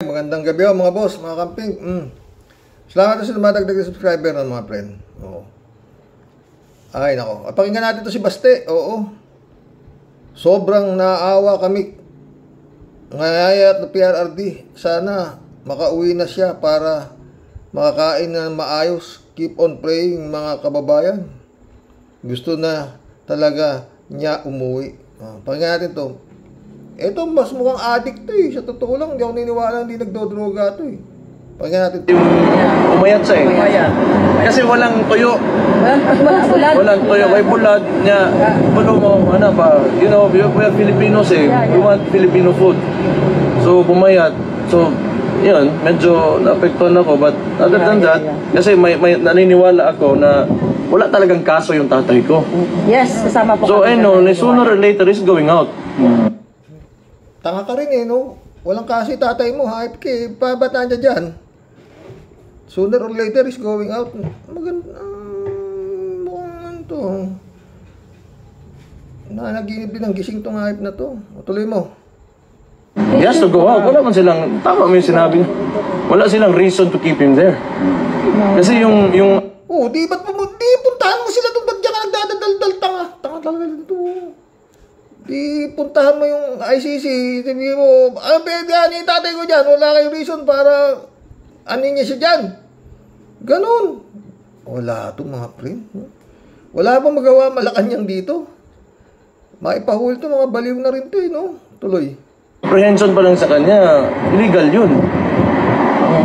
Magandang gabi mga boss, mga camping. Salamat sa dumadagdag na subscriber ng mga friend. Oo. Ay nako, pakinggan natin to si Baste. Oo. Sobrang naawa kami. Ngayayat ng PRRD. Sana makauwi na siya para makakain na maayos. Keep on praying mga kababayan. Gusto na talaga niya umuwi. Pakinggan natin to. Ito mas mukhang addict to eh. Sa totoo lang, hindi ako niniwala hindi nagdodroga to eh. Pakinggan natin to. Umayat siya eh. Umayat. Kasi walang tuyo. Walang tuyo. May bulad niya. Puno mo, ano ba? You know, we are Filipinos eh. We want Filipino food. So, pumayat. So, yun, medyo naapektuhan ako. But other than that, kasi may naniniwala ako na wala talagang kaso yung tatay ko. Yes, kasama po. So, I know, sooner or later is going out. Tanga ka rin eh, no? Walang kasi tatay mo, hype ka eh. Pabataan niya dyan. Sooner or later is going out. Maganda. Mukhang to. Nanaginip din ang gising tong hype na to. O, tuloy mo. He has to go out. Wala man silang, tama mo yung sinabi. Wala silang reason to keep him there. Kasi yung Oh, di puntahan mo sila doon. Ba't diyan ka nagdadaldal? Tanga talaga dito. Di puntahan mo yung ICC. Sabi mo, pwede yung tatay ko dyan. Wala kayong reason para niya siya dyan. Ganon. Wala ito mga friend. Wala pa magawa Malacanang dito. Maipahuli ito, mga baliw na rin ito eh, no? Tuloy. apprehension pa lang sa kanya, illegal yun.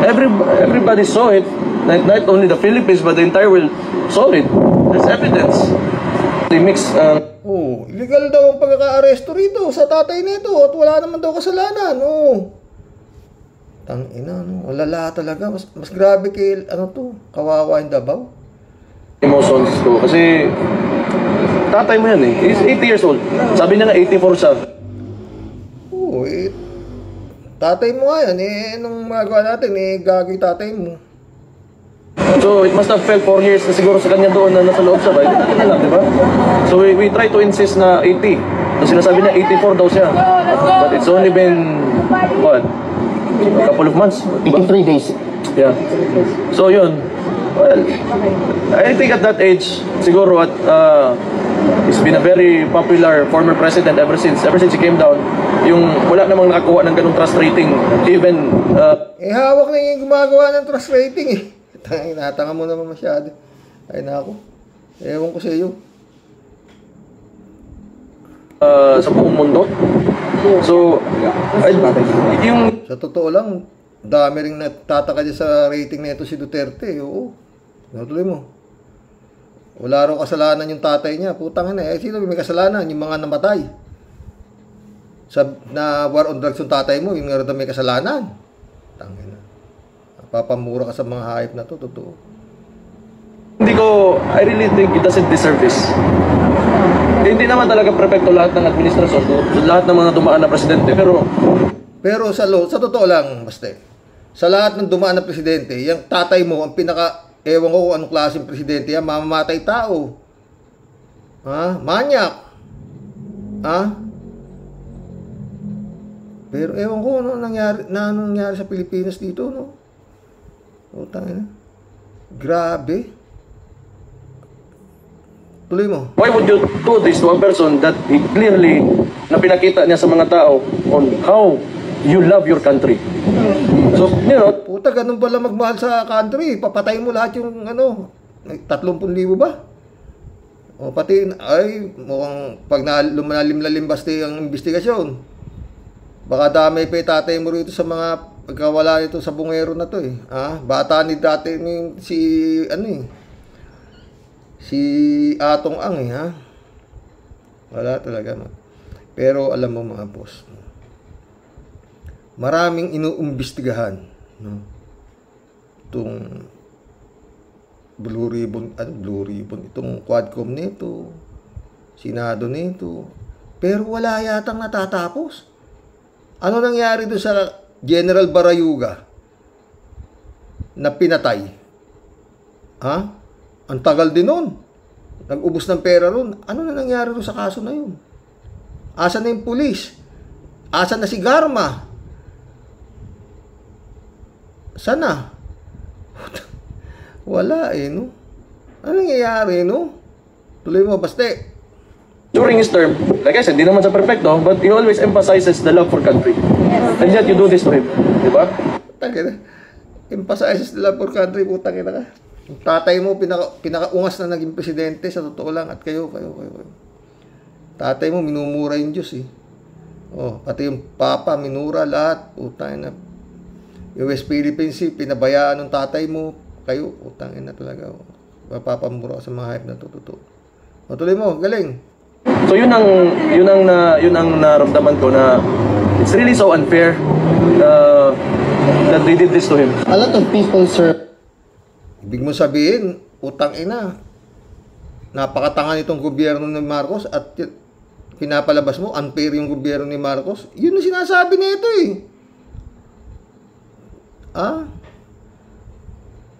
Everybody saw it. Not only the Philippines, but the entire world saw it. There's evidence. They mix... Oh, illegal daw ang pagkaka-aresto rito sa tatay nito at wala naman daw kasalanan. Oh. Tangina, no. Walala talaga. Mas grabe kay, kawawa yung Davao. Emotions ko. Kasi, tatay mo yan eh. He's 80 years old. Sabi niya nga 84 siya. Oo, tatay mo nga yan. Nung magawa natin, gagawin tatay mo. So, it must have felt 4 years na siguro sa kanya doon na nasa loob siya ba? Hindi natin alam, di ba? So, we try to insist na 80. So, sinasabi niya 84 daw siya. But it's only been, what? A couple of months. 83 days. Yeah. So, yun. Well, I think at that age, siguro he's been a very popular former president ever since he came down. Yung wala namang nakakuha ng ganung trust rating. Even... hawak na yung gumagawa ng trust rating eh. Natanga mo naman masyado. Ay nako. Ewan ko sa iyo. Sa buong mundo. So, yung... Sa totoo lang, dami ring natataka dyan sa rating na ito si Duterte. Oo. Natuloy mo. Wala raw kasalanan yung tatay niya. Putang ina. Sino may kasalanan? Yung mga namatay. Na war on drugs yung tatay mo, yung nga may kasalanan. Tangina. Papamura ka sa mga hayop na to, totoo. I really think it doesn't deserve this. Hindi naman talaga perfecto lahat ng administrasyon, lahat ng mga dumaan na presidente, pero sa totoo lang, Baste, sa lahat ng dumaan na presidente, yung tatay mo, ang ewan ko kung anong klaseng presidente yan, mamamatay tao. Ha? Manyak. Ha? Pero ewan ko anong nangyari sa Pilipinas dito, no? Utang ina. Grabe. Tuloy mo. why would you do this to a person that he clearly na pinakita niya sa mga tao on how you love your country? So, you know, Puta, ganun pala magmahal sa country. Papatay mo lahat yung 30,000 ba? O pati, mukhang pag lumalim-lalim Baste ang investigasyon. Baka damay pa yung tatay mo rito sa mga pagkawala nito sa bungero na to eh. Bata ni dati si Atong Ang eh, ha? Wala talaga. Pero alam mo mga boss, maraming inuumbestigahan, no? Itong Blue Ribbon, itong Quadcom nito, Senado nito, pero wala yatang natatapos. Ano nangyari doon sa General Barayuga na pinatay? Ang tagal din nun. Nag-ubos ng pera ron. Ano na nangyari doon sa kaso na yun? Asa na yung pulis? Asa na si Garma? Sana. Wala eh, no? Ano nangyayari, no? Tuloy mo, Baste. During his term, like I said, di naman sa perfecto, but he always emphasizes the love for country. And yet you do this to him. Di ba? Tangina. Emphasizes the love for country, putang ina ka. Yung tatay mo, pinakaungas na naging presidente, sa totoo lang, at kayo. Tatay mo, minumura yung Diyos eh. Oh, pati yung papa, minura lahat. Putang ina. Yung West Philippines Sea, pinabayaan ng tatay mo, kayo, putang ina talaga. Mapapamura sa mga hype na totoo. O, tuloy mo, galing. So yun ang naramdaman ko na it's really so unfair that they did this to him. A lot of people, sir. Ibig mo sabihin, utang ina. Napakatanga nitong gobyerno ni Marcos at pinapalabas mo, unfair yung gobyerno ni Marcos. Yun ang sinasabi nito eh.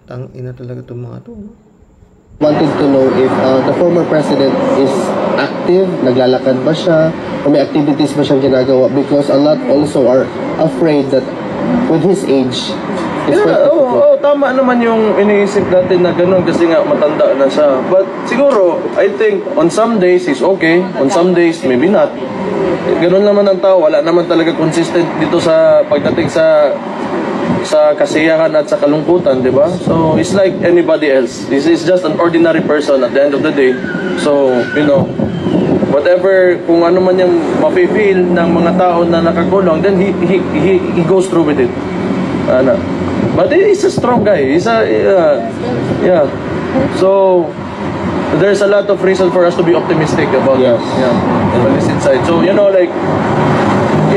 Tang ina talaga itong mga to. Wanted to know if the former president is active, naglalakad ba siya, o may activities ba siyang ginagawa, because a lot also are afraid that with his age, tama naman yung iniisip natin na gano'n kasi nga matanda na siya. But siguro, I think on some days he's okay, on some days maybe not. Gano'n naman ang tao, wala naman talaga consistent dito sa pagdating sa kasiyahan at sa kalungkutan, di ba? So, it's like anybody else. This is just an ordinary person at the end of the day. So, you know, whatever, kung ano man yung mafe-feel ng mga tao na nakakulong, then he goes through with it. But he's a strong guy. He's a, yeah. So, there's a lot of reason for us to be optimistic about Yes. About this inside. So, you know, like,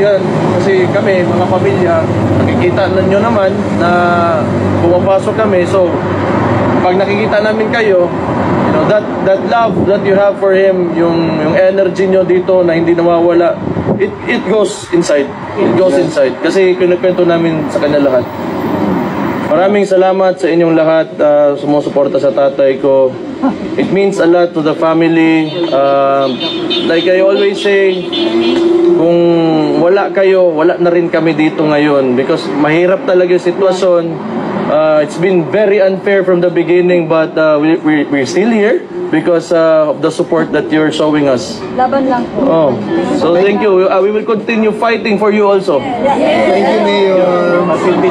yan, kasi kami, mga pamilya, nakikita nyo naman na pumapasok kami. So, pag nakikita namin kayo, you know, that love that you have for him, yung energy nyo dito na hindi nawawala, it goes inside. It goes inside. Kasi kinukwento namin sa kanya lahat. Maraming salamat sa inyong lahat, sumusuporta sa tatay ko. It means a lot to the family. Like I always say, kung wala kayo, wala na rin kami dito ngayon. Because mahirap talaga yung sitwasyon. It's been very unfair from the beginning, but we're still here because of the support that you're showing us. Laban lang po. Oh, so thank you. We will continue fighting for you also. Thank you, Mayor.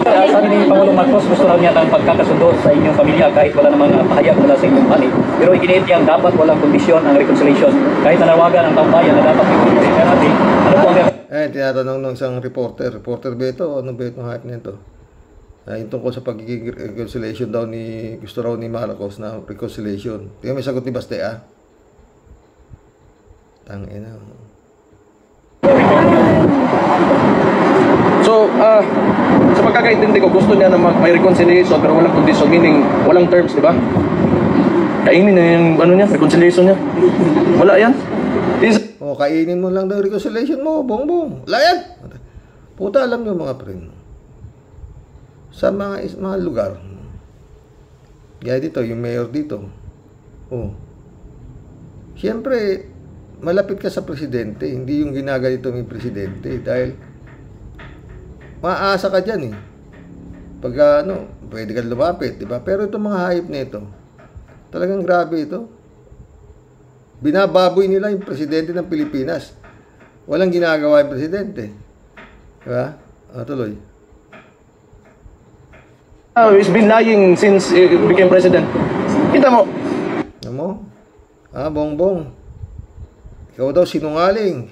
Sabi ni Pangulong Marcos, gusto raw niya tayong pagkakasundo sa inyong pamilya kahit wala namang pahayag mula sa inyong panig. Pero iginiit niyang dapat walang kondisyon ang reconciliation. Kahit nanawagan ang taong bayan na dapat reconciliation natin. Ano po ang Tinatanong ng isang reporter ba ito? Ano ba itong hype nito? Yung tungkol sa pagiging reconciliation daw gusto raw ni Marcos na reconciliation. Tingnan may sagot ni Baste, Tangina. So, sa pagkakaintindi ko, gusto niya na may reconciliation pero walang condition, meaning walang terms, di ba? Kainin na yung reconciliation niya. Wala yan. Kainin mo lang daw reconciliation mo, bongbong. Wala yan. Puta, alam nyo mga friend. Sa mga lugar. Gaya dito, yung mayor dito. Siyempre, malapit ka sa presidente. Hindi yung ginagalito ng presidente. Dahil, maasa ka dyan Pagka, pwede ka lumapit, diba? Pero itong mga hayop na ito, talagang grabe ito. Binababoy nila yung presidente ng Pilipinas. Walang ginagawa yung presidente. Diba? Tuloy. He's been lying since he became president. Kita mo. Ano mo? Bongbong. Ikaw daw sinungaling.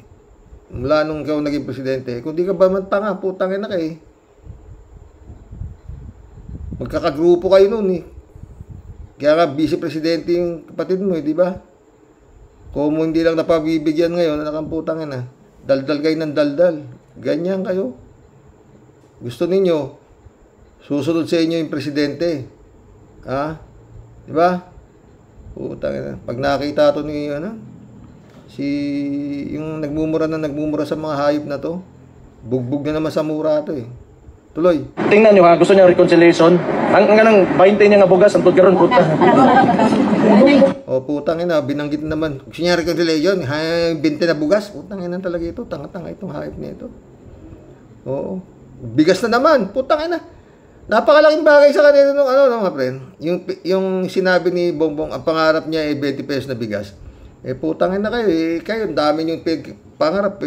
Mula nung ikaw naging presidente. Kung di ka ba man tanga, putangin na kayo. Magkakagrupo kayo nun Kaya nga, vice-presidente yung kapatid mo, di ba? Kung hindi lang napabibigyan ngayon, nakamputangin na. Daldal kayo ng daldal. Ganyan kayo. Gusto ninyo, susunod sa inyo yung presidente. Di ba? Putangin na. Pag nakita to ni, yung nagmumura sa mga hayop na to, bugbog na naman sa mura to Tuloy. Tingnan nyo gusto niya reconciliation. Ang 20 niya nga bugas, ang tudgaron puta. Putang ina, binanggit naman. Gusto niya reconciliation, 20 na bugas. Putang ina talaga ito, tanga-tanga itong hayop niya ito. Bigas na naman, putang ina. Napakalaking bagay sa kanila nung ano, no, mga friend. Yung sinabi ni Bongbong, ang pangarap niya ay 20 pesos na bigas. Putangin na kayo, kayo, ang dami yung pangarap,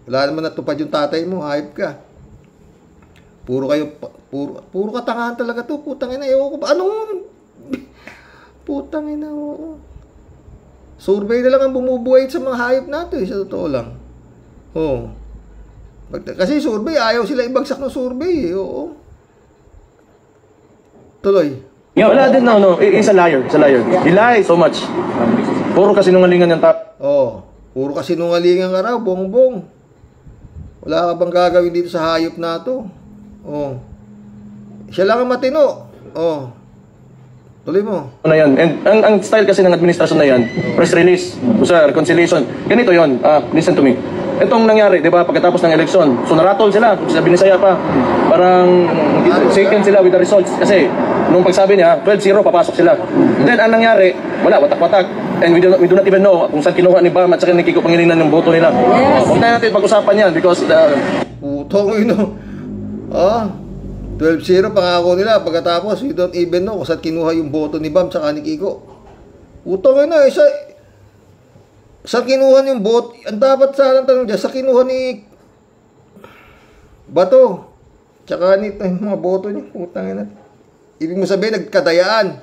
Wala naman natupad yung tatay mo, hayop ka. Puro katangahan talaga to, putangin na, anong, putangin na, survey na lang ang bumubuhay sa mga hayop natin, sa totoo lang. Kasi survey, ayaw sila ibagsak ng survey, Tuloy. Wala din, no. He's a liar. He lies so much. Puro kasinungalingan yung Puro kasinungalingan ka raw, Bongbong. Wala ka bang gagawin dito sa hayop na to? Siya lang ang matino. Tuloy mo. Ano yan? And ang style kasi ng administrasyon na yan, press release, sa reconciliation. Ganito yon. Listen to me. Itong nangyari, di ba, pagkatapos ng eleksyon, so naratol sila, sa Binisaya pa. Parang shaken sila with the results. Kasi, nung pagsabi niya, 12-0, papasok sila. Then, ang nangyari, wala, watak-watak. And we do not even know kung saan kinuha ni Bam at saka ni Kiko Pangilinan yung boto nila. Huwag na natin pag-usapan yan because... Putong 12-0, pangako nila. Pagkatapos, we don't even know kung saan kinuha yung boto ni Bam at saka ni Kiko. Putong sa kinuha yung boto, ang dapat sana tanong dyan, sa kinuha ni Bato, tsaka nito yung mga boto niya, putang ina. Ibig mo sabihin, nagkadayaan.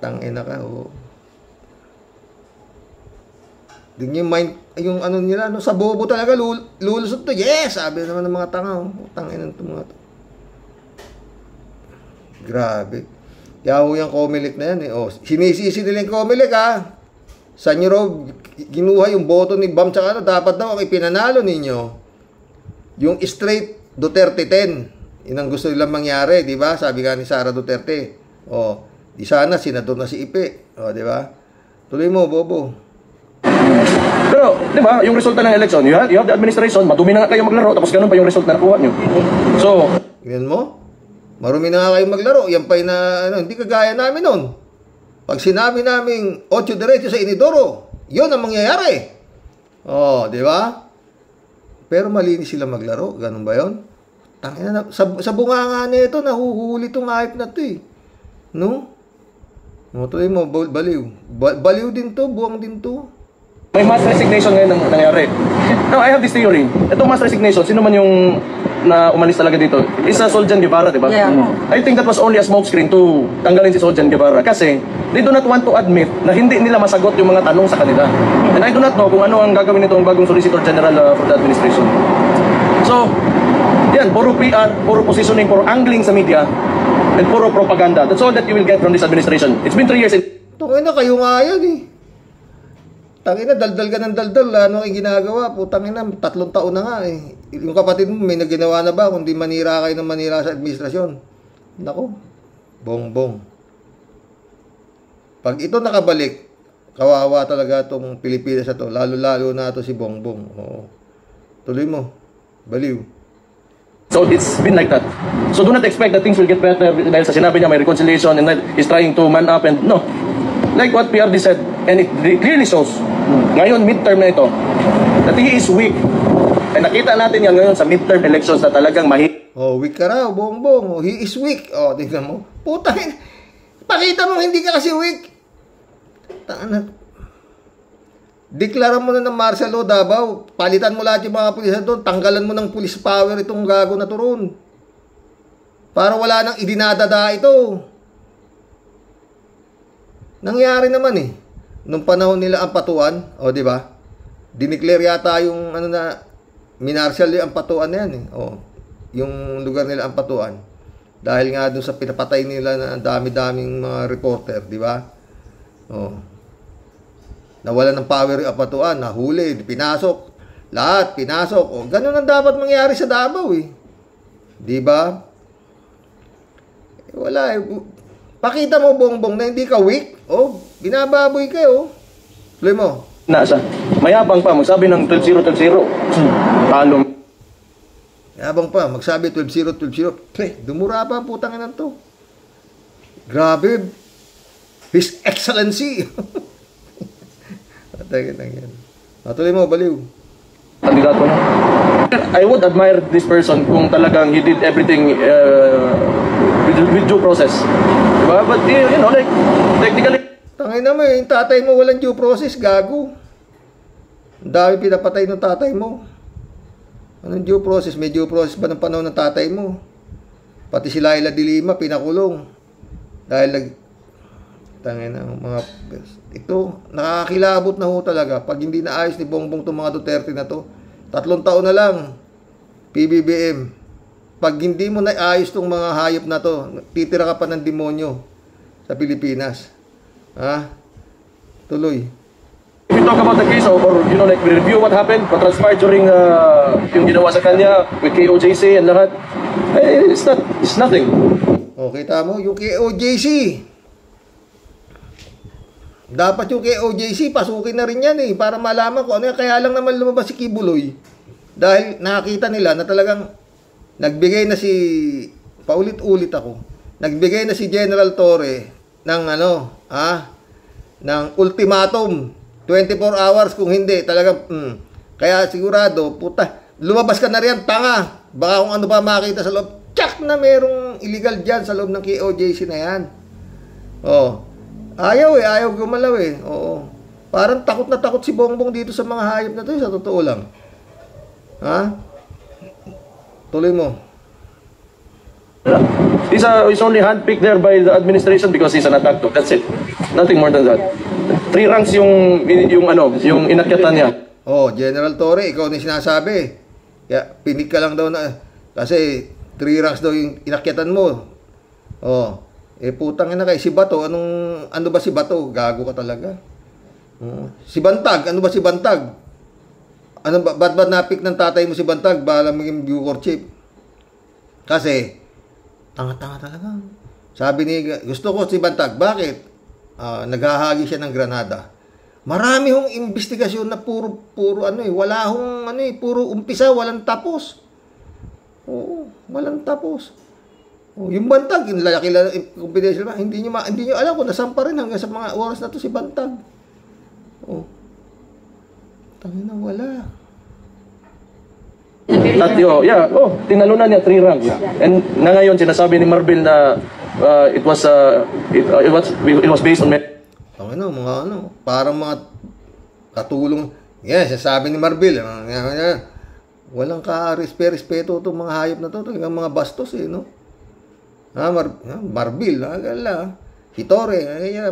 Tangina ka, Hindi yung mind, yung ano nila, sa bobo talaga, lulusot to. Yes! Sabi naman ng mga tanga, tangina ito mga to. Grabe. Kaya yung Comelec na yan, sinisisi nila yung Comelec, Sa nyo raw, ginuha yung boto ni Bam tsaka dapat daw ang ipinanalo ninyo. Yung straight Duterte 10. Yun ang gusto nilang mangyari, di ba? Sabi nga ni Sara Duterte. Di sana, senador na si Ipe. Di ba? Tuloy mo, bobo. Pero, di ba, yung resulta ng election, you have the administration, madumi na nga kayo maglaro, tapos ganun pa yung result na nakuha nyo. So, yan mo? Marumi na nga kayo maglaro. Yan pa yung hindi kagaya namin nun. Pag sinabi namin 8 diretso sa Inidoro, yun ang mangyayari. Di ba? Pero malinis sila maglaro. Ganun ba yun? Tangina, sa bunganga nito, nahuhuli itong hype na ito No? Tuloy mo, baliw. Baliw din to, buwang din to. May mass resignation ngayon nangyari. Now, I have this theory. Itong mass resignation, sino man yung na umalis talaga dito? Isa Soljan Guevara, di ba? Yeah. I think that was only a smokescreen to tanggalin si Soljan Guevara kasi they do not want to admit na hindi nila masagot yung mga tanong sa kanila. And I do not know kung ano ang gagawin nitong bagong Solicitor General for the administration. So, yan, puro PR, puro positioning, puro angling sa media, and puro propaganda. That's all that you will get from this administration. It's been 3 years. Tungin na, kayo nga yan Tangina, daldal ka ng daldal. Ano ang ginagawa? Putangina, 3 taon na nga Yung kapatid mo, may naginawa na ba? Kundi manira kayo ng manira sa administrasyon. Nako, Bongbong. Pag ito nakabalik, kawawa talaga itong Pilipinas na to. Lalo-lalo na ito si Bongbong. Tuloy mo. Baliw. So it's been like that. So do not expect that things will get better dahil sa sinabi niya may reconciliation and that he's trying to man up and no. Like what PRD said, and it clearly shows, ngayon midterm na ito, that he is weak. And nakita natin yan ngayon sa midterm elections na talagang weak ka raw, Bongbong. He is weak. Tingnan mo. Putang, pakita mo hindi ka kasi weak. Deklara mo na ng martial law, Davao. Palitan mo lahat yung mga pulis doon. Tanggalan mo ng police power itong gago na turon. Para wala nang idinadada ito. Nangyari naman Nung panahon nila ang patuan, di ba? Dineclare yata yung minartial yung patuan na yan yung lugar nila ang patuan. Dahil nga doon sa pinapatay nila na dami-daming mga reporter, di ba? Nawala ng power yung apatuan, nahuli, pinasok, lahat, pinasok. Ganun ang dapat mangyari sa Davao Di ba? Wala Pakita mo, Bongbong, na hindi ka weak. Binababoy kayo. Tuloy mo. Nasa. Mayabang pa, magsabi ng 12-0, 12-0. Talong. Mayabang pa, magsabi 12-0, 12-0. Dumura pa ang putang ina to. Grabe. His Excellency. Patay ka lang yan. Tuloy mo, baliw. Kandidato na. I would admire this person kung talagang he did everything with due process. Diba? But you know, like, technically... Tangay naman, yung tatay mo walang due process, gago. Ang dami pinapatay ng tatay mo. Anong due process? May due process ba ng panahon ng tatay mo? Pati si Laila de Lima, pinakulong. Dahil tangay na, mga... Ito, nakakakilabot na ho talaga. Pag hindi naayos ni Bongbong itong mga Duterte na to, 3 taon na lang, PBBM. Pag hindi mo naayos itong mga hayop na to, titira ka pa ng demonyo sa Pilipinas. Ha? Tuloy. If we talk about the case or you know, like we review what happened, what transpired during yung ginawa sa kanya with KOJC and lahat, it's nothing. Okay, tamo, yung KOJC. Dapat yung KOJC, pasukin na rin yan para malaman ko ano yan. Kaya lang naman lumabas si Kibuloy. Dahil nakakita nila na talagang nagbigay na si, paulit-ulit ako, nagbigay na si General Torre ng ng ultimatum. 24 hours kung hindi, talagang, Kaya sigurado, puta, lumabas ka na riyan, tanga. Baka kung ano pa makita sa loob, tsak na merong illegal dyan sa loob ng KOJC na yan. Ayaw gumalaw Oo. Parang takot na takot si Bongbong dito sa mga hayop na to, sa totoo lang. Ha? Tuloy mo. He's only handpicked there by the administration because he's an attack dog. That's it. Nothing more than that. 3 ranks yung inakyatan niya. General Torre, ikaw na sinasabi. Kaya pinik ka lang daw na kasi 3 ranks daw yung inakyatan mo. Putang ina kay si Bato, ano ba si Bato? Gago ka talaga. Si Bantag, ano ba si Bantag? Ano ba, ba't napik ng tatay mo si Bantag? Bala maging Bucor chief. Kasi, tanga-tanga talaga. Sabi ni, gusto ko si Bantag. Bakit? Naghahagi siya ng Granada. Marami hong investigasyon na puro wala hong puro umpisa, walang tapos. Walang tapos. Yung Bantag, yung lalaki confidential ba? Hindi nyo alam kung nasan pa rin hanggang sa mga oras na to si Bantag. Tangina, wala. At tinalunan niya 3 ranks. And na ngayon sinasabi ni Marbil na it was based on parang mga katulong. Sasabi ni Marbil, walang ka-respeto itong mga hayop na to, talagang mga bastos no? Marbil, si Torre,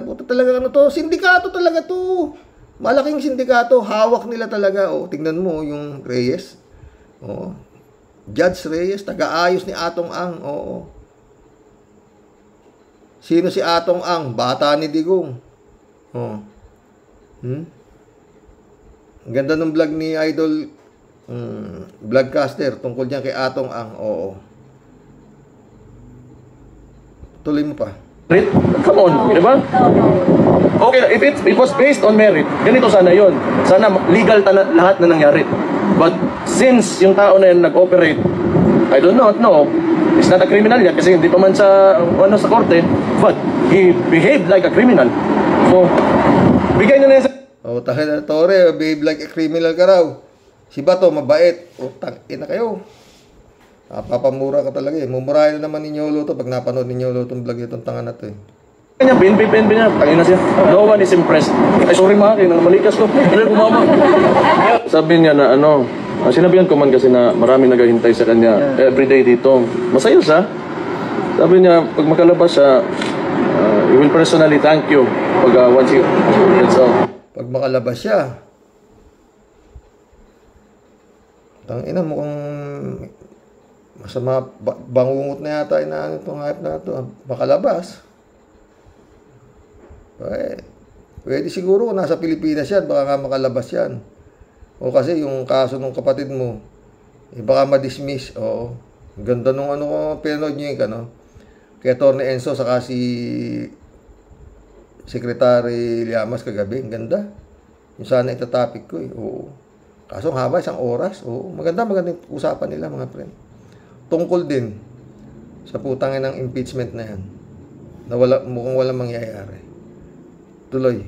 puto talaga sindikato talaga to. Malaking sindikato, hawak nila talaga. Tingnan mo yung Reyes. Judge Reyes, taga-ayos ni Atong Ang. Sino si Atong Ang? Bata ni Digong. Ang ganda ng vlog ni Idol vlogcaster tungkol diyan kay Atong Ang. Tuloy mo pa. Come on, di ba? Okay, if it was based on merit, ganito sana yon. Sana legal lahat na nangyari. But since yung tao na yun nag-operate, I don't know, it's not a criminal yet kasi hindi pa man sa korte, but he behaved like a criminal. So, bigay na sa... Tahan na Torre, behave like a criminal ka raw. Si Bato, mabait. Ina kayo. Papamura ka talaga Mumurahin na naman ni Nyolo to pag napanood ni Nyolo itong vlog itong tanga na to Kanya, PNP niya, tangin na siya. No one is impressed. Ay, sorry mga kayo, malikas ko. Kumama. Sabi niya na sinabihan ko man kasi na maraming naghahintay sa kanya everyday dito. Masaya siya. Sabi niya, pag makalabas siya, he will personally thank you pag once you gets out. Pag makalabas siya, tangina mukhang masama, bangungot na yata itong hype na ito. Makalabas. Pwede siguro kung nasa Pilipinas yan, baka nga makalabas yan. O kasi yung kaso ng kapatid mo, baka ma-dismiss. Ganda nung pinanood nyo yung kay Atty. Enzo saka si Secretary Llamas kagabi. Ang ganda. Yung sana itatopic ko Kaso haba, 1 oras. Maganda yung usapan nila mga friend. Tungkol din sa putangin ng impeachment na yan. Na mukhang walang mangyayari. Tuloy.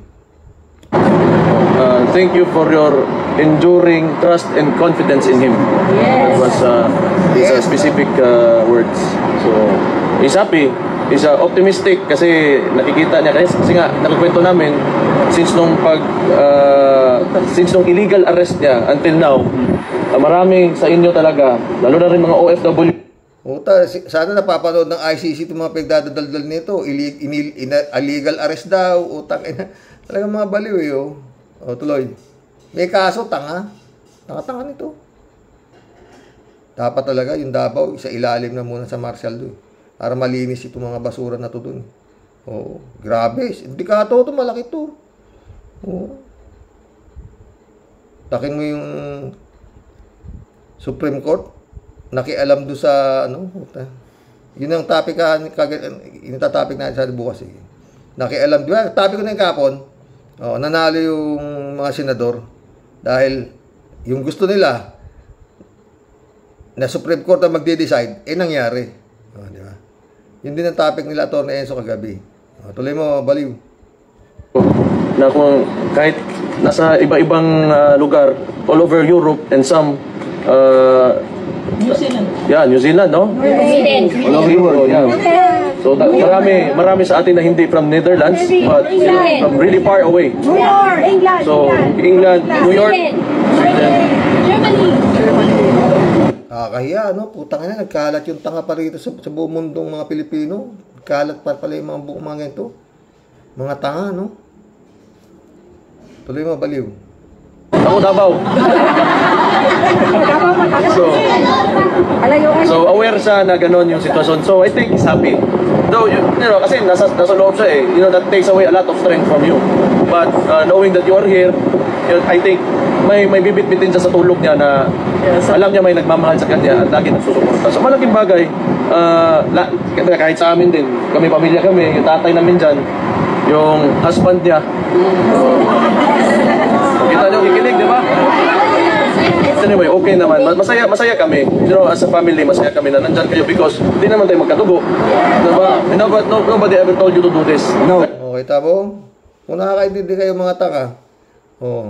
Thank you for your enduring trust and confidence in him. That was his specific words. So, he's happy. He's optimistic kasi nakikita niya. Kasi nga, nakikwento namin, since nung illegal arrest niya until now, maraming sa inyo talaga, lalo na rin mga OFW. Puta, sana napapanood ng ICC itong mga pagdadaldal nito. Illegal arrest daw. Utang ina. Talagang mga baliw eh. O, tuloy. May kaso, tanga. Tanga-tanga nito. Dapat talaga yung Davao, isa ilalim na muna sa martial doon. Para malinis itong mga basura na to doon. Oo, grabe. Sindikato ito, malaki ito. Oo. Takin mo yung Supreme Court. Nakialam doon sa, yun ang topic, itatapik natin sa bukas eh. Nakialam, di ba? Topic ko na yung kapon. Nanalo yung mga senador dahil yung gusto nila na Supreme Court ang magde-decide, nangyari. Di ba? Yun din ang topic nila, Atty. Enzo kagabi. Tuloy mo, baliw. Na kung kahit nasa iba-ibang lugar, all over Europe and some New Zealand. Yeah, New Zealand, no? All over Europe, yeah. So marami sa atin na hindi from Netherlands, but from really far away. England. So England, New York, Sweden, Germany. Kakahiya, putang ina, nagkalat yung tanga pa rito sa buong mundong mga Pilipino. Kalat pa pala yung mga buong mga ito. Mga tanga, no? Tuloy mo, baliw. Ako Davao. So aware siya na gano'n yung sitwasyon. So I think he's happy. Though, kasi nasa loob siya eh. That takes away a lot of strength from you. But knowing that you are here, I think may bibit-bitin siya sa tulog niya na alam niya may nagmamahal sa kanya at lagi nagsusuporta. So malaking bagay, kahit sa amin din, kami pamilya kami, yung tatay namin dyan, yung husband niya. Kita niyo, kikinig, di ba? Anyway, okay naman. Masaya kami. As a family, masaya kami na nandyan kayo because hindi naman tayo magkatugo. Diba? Nobody ever told you to do this. No. Okay, tabo. Kung nakakaintindi kayo mga tanga,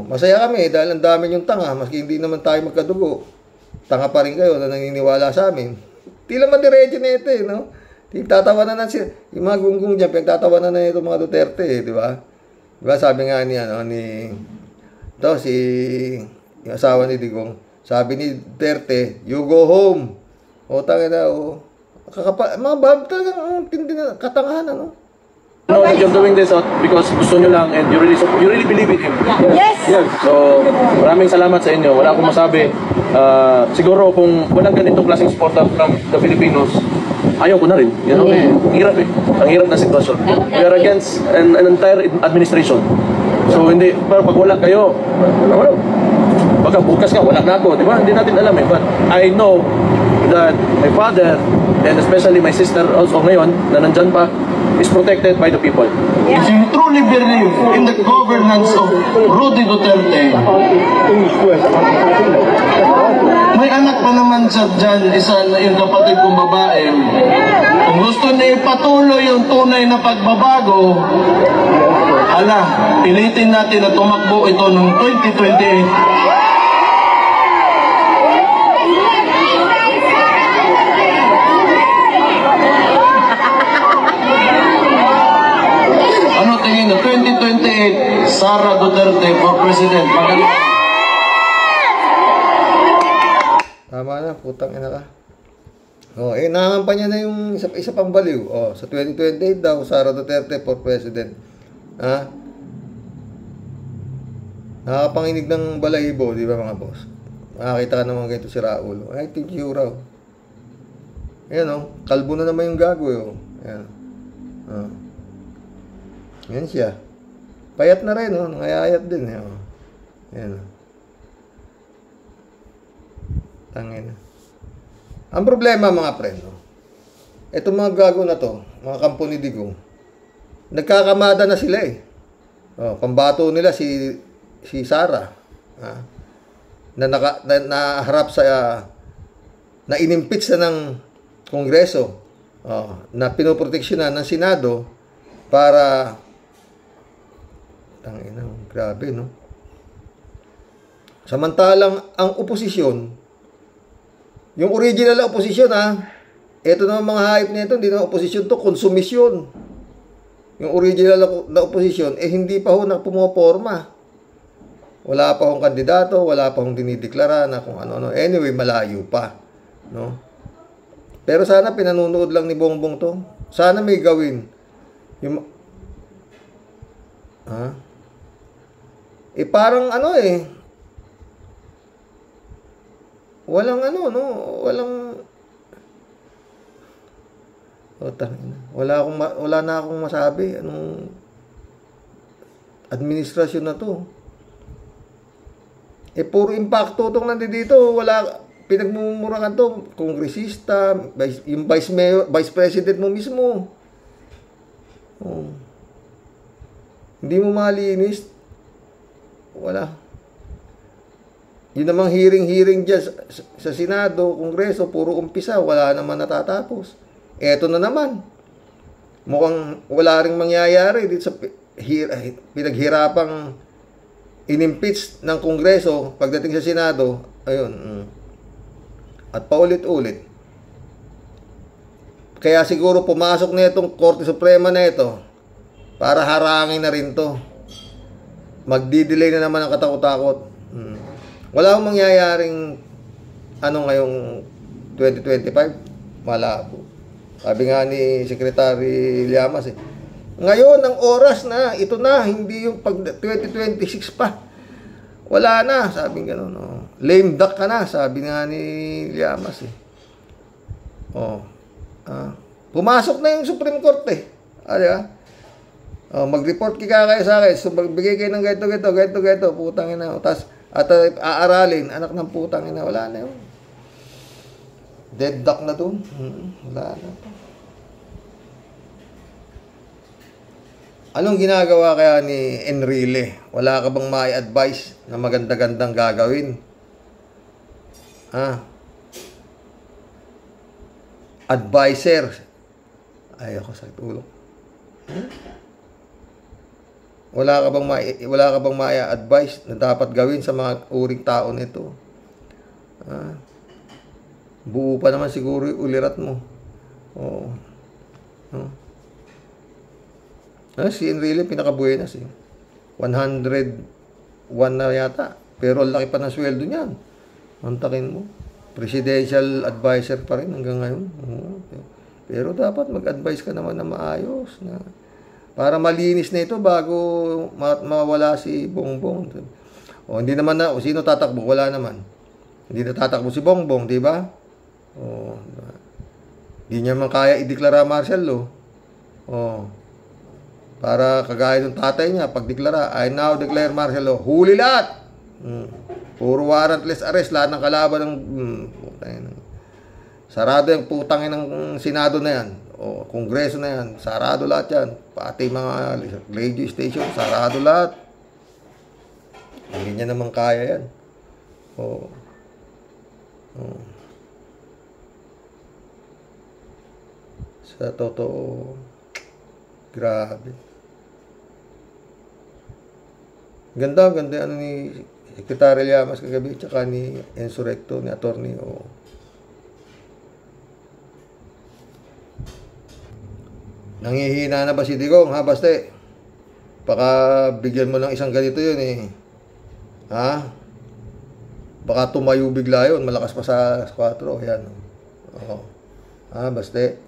masaya kami dahil ang dami yung tanga, maski hindi naman tayo magkadugo. Tanga pa rin kayo na naniniwala sa amin. Di lang madiretso na ito eh, no? Tatawanan na sila. Yung mga gunggong dyan, pinagtatawanan na ito mga Duterte eh, di ba? Diba sabi nga yung asawa ni Digong, sabi ni Duterte, you go home. Tangin na, mga bab talagang tindi na, katangahan, no? No, that you're doing this because gusto nyo lang and you really believe in him. Yes! Yeah. So, maraming salamat sa inyo. Wala akong masabi. Siguro kung walang ganitong klaseng support from the Filipinos, ayaw ko na rin. Ang hirap eh. Ang hirap na sitwasyon. We are against an entire administration. So, pero pag wala kayo, wala. Baka bukas nga, wala na ako. Diba? Hindi natin alam eh. But I know that my father, and especially my sister also ngayon, na nandyan pa, is protected by the people. If you truly believe in the governance of Rudy Duterte, may anak pa naman siya dyan, isa yung kapatid kong babae. Kung gusto niya ipatuloy yung tunay na pagbabago, pilitin natin na tumakbo ito noong 2028. Ano tingin na 2028, Sara Duterte for President? Tama na, putang ina ka. Nangangampanya na yung isa pang baliw. Sa 2028 daw, Sara Duterte for President. Nakakapanginig ng balahibo, di ba mga boss? Nakakita ka naman ganito si Raul. I think you, Raul. Ayan kalbo na naman yung gago Ayan. Yan siya. Payat na rin, nangayayat din. Ayan. Tangin. Ang problema mga friend, itong mga gago na to, mga kampo ni Digong, nagkakamada na sila eh. Pambato nila si Sara. Na naharap sa na inimpeach na ng Kongreso. Na pinoproteksyonan ng Senado para Tangina, grabe, no? Samantalang ang oposisyon, yung original na oposisyon, ito naman mga hype nito, hindi na oposisyon to, konsumisyon. Yung original na oposisyon, hindi pa ho na pumoporma. Wala pa hong kandidato, wala pa hong dinideklara na kung ano-ano. Anyway, malayo pa, no? Pero sana pinanunood lang ni Bongbong to. Sana may gawin. Yung parang walang wala na akong masabi. Anong administrasyon na to? Puro impacto itong nandito. Wala, pinagmumurahan to. Kongresista, yung vice president mo mismo. Hindi mo malinis. Wala. Yun namang hearing dyan sa Senado, Kongreso, puro umpisa. Wala naman natatapos. Eto na naman. Mukhang wala ring mangyayari dito sa pinaghirapang inimpeach ng Kongreso pagdating sa Senado. Ayun. At paulit-ulit. Kaya siguro pumasok na itong Korte Suprema na ito para harangin na rin to. Magdi-delay na naman ang katakot-takot. Wala akong mangyayaring ngayong 2025. Malabo. Sabi nga ni Secretary Llamas ngayon ang oras na, ito na, hindi yung pag 2026 pa. Wala na, sabi gano'n. Lame duck ka na, sabi nga ni Llamas pumasok na yung Supreme Court mag-report kayo sa akin. So magbigay kayo ng ganito, putang ina. Tapos aaralin, anak ng putang ina. Wala na yun. Dead duck na dun. Wala na. Anong ginagawa kaya ni Enrile? Wala ka bang mai-advise na maganda-gandang gagawin? Advisor. Ay, ako sa tulong. Wala ka bang mai-advise na dapat gawin sa mga uring tao nito? Buo pa naman siguro yung ulirat mo. Si Enrile pinakabuenas 101 na yata. Pero laki pa ng sweldo niyan. Mantakin mo. Presidential advisor pa rin hanggang ngayon. Pero dapat mag-advise ka naman na maayos. Para malinis na ito bago mawala si Bongbong. Hindi naman na. Sino tatakbo? Wala naman. Hindi na tatakbo si Bongbong, di ba? Hindi niya man kaya ideklara martial law. Para kagaya ng tatay niya, pagdeklara, I now declare martial law. Huli lahat! Puro warrantless arrest, lahat ng kalaban ng... sarado yung putangin ng Senado na yan. Kongreso na yan. Sarado lahat yan. Pati mga radio station, sarado lahat. Hindi niya naman kaya yan. Sa totoo, grabe. Ganda ni Secretary Llamas kagabi, tsaka ni Enzo Recto, ni attorney. Nangihina na ba si Digong, Baste? Baka bigyan mo ng isang ganito yun Baka tumayo bigla yun, malakas pa sa 4. Yan. Baste?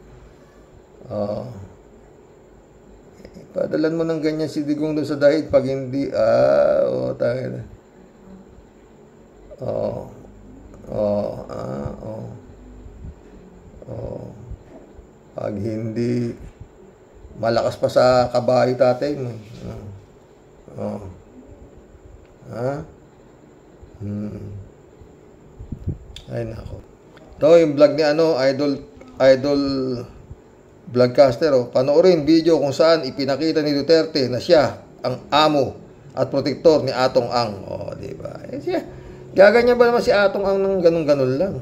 Padalan mo ng ganyan si Digong doon sa dahig pag hindi, tangin na. Pag hindi, malakas pa sa kabayo tatay mo. Ay nako. Ito yung vlog ni idol vlogcaster. Panoorin video kung saan ipinakita ni Duterte na siya ang amo at protektor ni Atong Ang. Di ba? Siya. Gaganyan ba naman si Atong Ang ng ganun-ganun lang?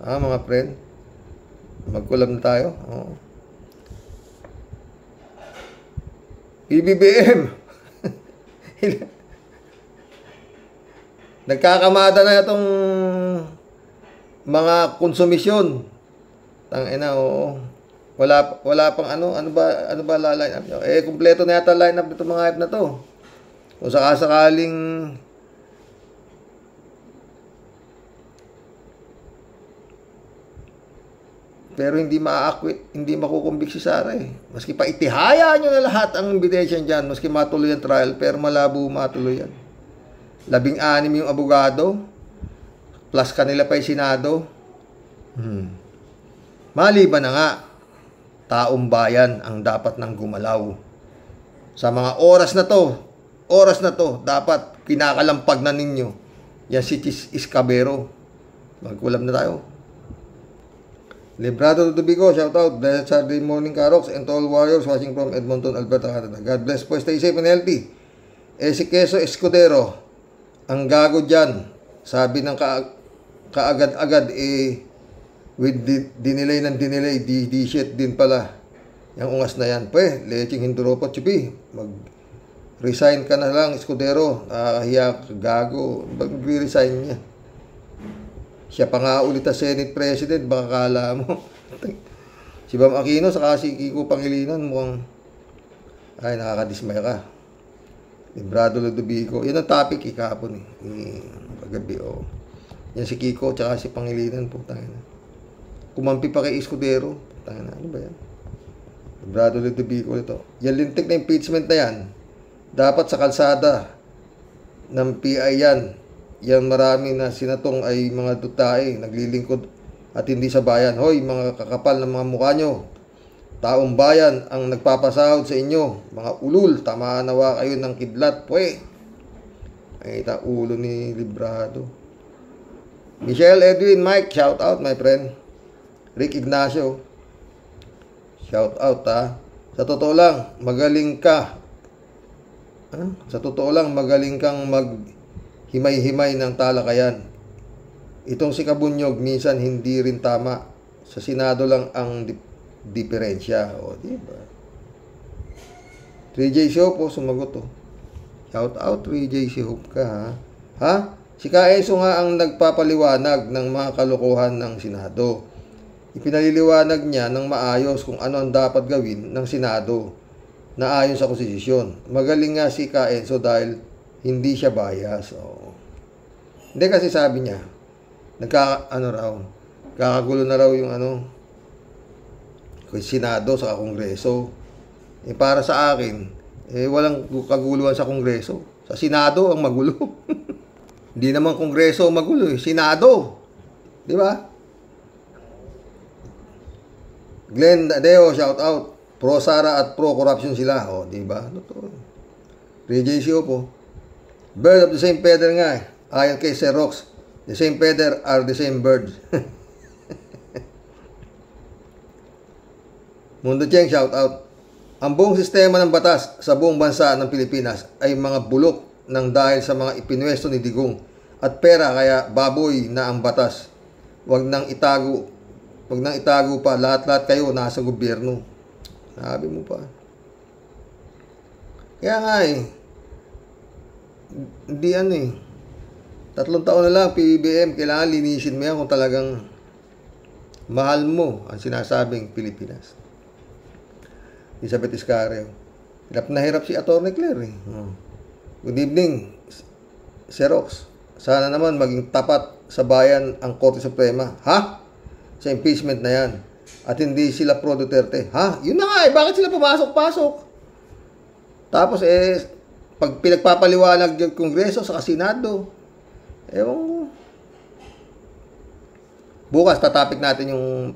Mga friend. Magkulab na tayo. PBBM. Nagkakamada na itong mga konsumisyon. Tangina, oo. Wala pang ano ba line up nyo? Kumpleto na yata line up nito mga hype na to. Kung sakasakaling pero hindi ma-acquit, hindi makukumbik si Sara eh. Maski pa itihaya nyo na lahat ang invitation dyan, maski matuloy ang trial, pero malabo matuloy yan. 16 yung abogado, plus kanila pa yung Senado. Maliban na nga, taong bayan ang dapat nang gumalaw. Sa mga oras na to, dapat pinakalampag na ninyo. Yan si Chis Escabero. Magkulam na tayo. Librado to Bigo, shout out. Blessed Saturday morning, Karoks, and to all warriors watching from Edmonton, Alberta, Canada. God bless po, stay safe and healthy. Si Queso Escudero, ang gago dyan. Sabi ng kaagad-agad, with dinelay ng dinelay, di shit din pala. Yung ungas na yan. Leching Hinduropot, chupi. Mag-resign ka na lang, Escudero. Nakakahiya, gago. Mag-resign niya. Siya pa nga ulit na Senate President, baka kala mo. Si Bam Aquino, saka si Kiko Pangilinan, mukhang, ay, nakakadismay ka. Librado Ludovico. Yan ang topic, kahapon paggabi, Yan si Kiko, tsaka si Pangilinan, putangina. Kumampi pa kay Escudero. Putangina, ano ba yan? Librado Ludovico ito. Yan lintik na impeachment na yan. Dapat sa kalsada ng PI yan. Yan marami na sinatong ay mga dutae, naglilingkod at hindi sa bayan. Hoy, mga kakapal ng mga mukha nyo. Taong bayan ang nagpapasahod sa inyo. Mga ulul, tamaan nawa kayo ng kidlat. Ay, ulo ni Librado. Michelle, Edwin, Mike, shout out my friend. Rick Ignacio, shout out Sa totoo lang, magaling ka. Sa totoo lang, magaling kang himay-himay ng talakayan. Itong si Kabunyog minsan hindi rin tama. Sa Senado lang ang diferensya. Diba? 3J Show po, sumagot Shout out 3J Show ka ha? Si Kaenso nga ang nagpapaliwanag ng mga kalokohan ng Senado. Ipinaliliwanag niya ng maayos kung ano ang dapat gawin ng Senado na ayon sa konstitusyon. Magaling nga si Kaenso dahil hindi siya bias. Hindi kasi sabi niya, kakagulo na raw yung Senado sa Kongreso. Para sa akin, walang kaguluhan sa Kongreso. Sa Senado ang magulo. Hindi naman Kongreso ang magulo, Senado. Di ba? Glenn Adeo, shout out. Pro Sara at pro corruption sila. Di ba? RJCO po. Bird of the same feather nga Ayon kay Sir Rox, the same feather are the same bird. Mundo Cheng, shout out. Ang buong sistema ng batas sa buong bansa ng Pilipinas ay mga bulok ng dahil sa mga ipinwesto ni Digong at pera, kaya baboy na ang batas. Huwag nang itago pa, lahat-lahat kayo nasa gobyerno. Sabi mo pa. Kaya nga hindi 3 taon na lang PBBM, kailangan linisin mo yan kung talagang mahal mo ang sinasabing Pilipinas. Elizabeth Iscareo. Hirap na hirap si Atty. Claire Good evening, Xerox. Sana naman maging tapat sa bayan ang Korte Suprema. Sa impeachment na yan. At hindi sila pro Duterte. Yun na nga bakit sila pumasok-pasok? Tapos pag pinagpapaliwanag yung Kongreso sa Senado, bukas tatapik natin yung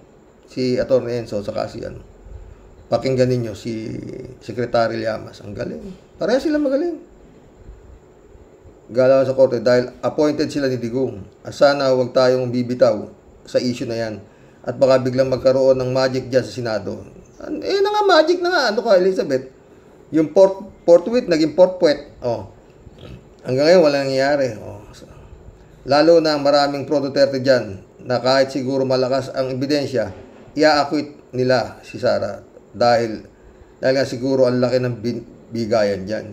si Atty. Enzo saka si pakinggan ninyo si Secretary Llamas. Ang galing. Pareha sila magaling. Galaw sa korte dahil appointed sila ni Digong. Sana huwag tayong bibitaw sa issue na yan. At baka biglang magkaroon ng magic dyan sa Senado. Magic na nga. Elizabeth? Yung forthwith, naging forthwith. Hanggang ngayon, walang nangyayari. Lalo na maraming pro Duterte dyan na kahit siguro malakas ang ebidensya, i-acquit nila si Sara dahil nga siguro ang laki ng bigayan dyan.